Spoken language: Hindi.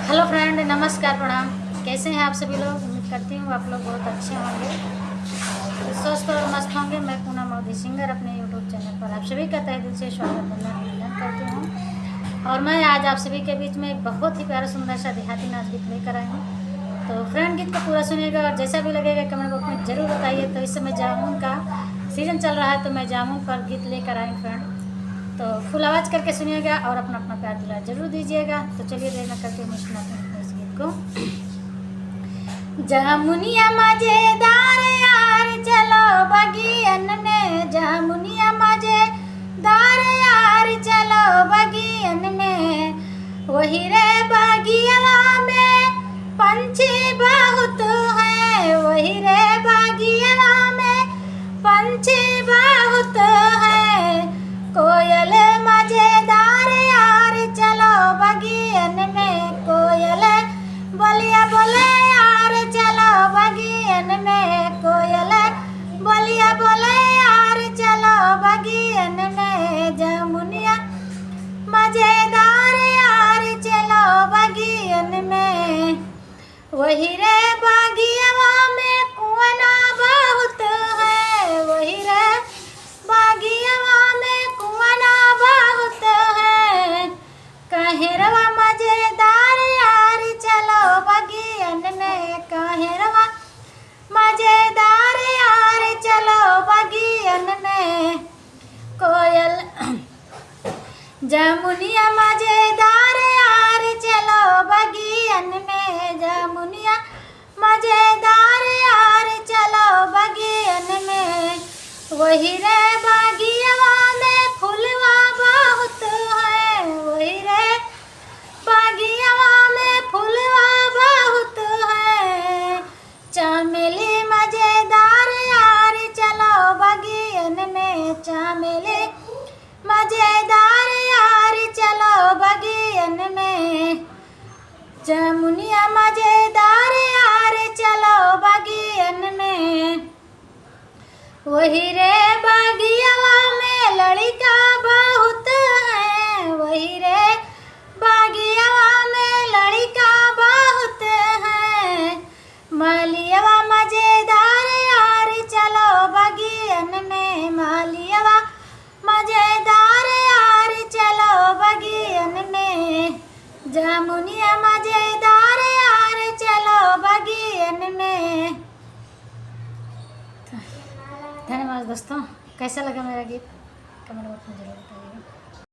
हेलो फ्रेंड, नमस्कार, प्रणाम। कैसे हैं आप सभी लोग? उम्मीद करती हूँ आप लोग बहुत अच्छे होंगे, स्वस्थ और मस्त होंगे। मैं पूनम मोदी सिंगर अपने यूट्यूब चैनल पर आप सभी का तहे दिल से स्वागत अभिनंदन करती हूँ। और मैं आज आप सभी के बीच में एक बहुत ही प्यारा सुंदर सा देहाती नाच गीत लेकर आई हूँ। तो फ्रेंड, गीत को पूरा सुनिएगा और जैसा भी लगेगा कमेंट बॉक्स में ज़रूर बताइए। तो इस समय जामुन का सीज़न चल रहा है, तो मैं जामुन पर गीत लेकर आई फ्रेंड। तो फुल आवाज़ करके सुनिएगा और अपना अपना प्यार दुलार जरूर दीजिएगा। तो चलिए देर न करके मैं सुनाती हूँ इस गीत को। जामुनिया मजेदार यार चलो बगियन में, जामुनिया मजेदार यार चलो बगियन में। वही रे बगिया में पंछी बहुत है, वही रे बगिया में पंछी बहुत है। कोयल मजेदार यार चलो बगियन में, कोयल बोलिया बोले यार चलो बगियन में, कोयल बोलिया बोले यार चलो बगियन में। जामुनिया मजेदार यार चलो बगियन में। वही रे बगिया में कुआं बहुत है, वही रे बगिया में कुआं बहुत है। कहेरवा मजेदार यार चलो बगियन में, कहेरवा मजेदार यार चलो बगियन में। कोयल जामुनिया मजेदार यार चलो बगियन में, जामुनिया मजेदार यार चलो बगियन में। वही रे बगिया में फूलवा बहुत है, वही रे बगिया में फूलवा बहुत है। चमेली मजेदार यार चलो बगियन में, चमेली मजेदार यार चलो बगियन में। जामुनिया मजेदार यार चलो बगियन में। वही रे बगिया में लड़का बहुत है, वही रे बगिया में लड़का बहुत है। मालिया मजेदार यार चलो बगियन में, मालिया मजेदार यार चलो बगियन में। जामुनिया मजेदार यार चलो बगियन में। धन्यवाद दोस्तों। कैसा लगा मेरा गीत कमेंट बॉक्स में जरूर बताइएगा।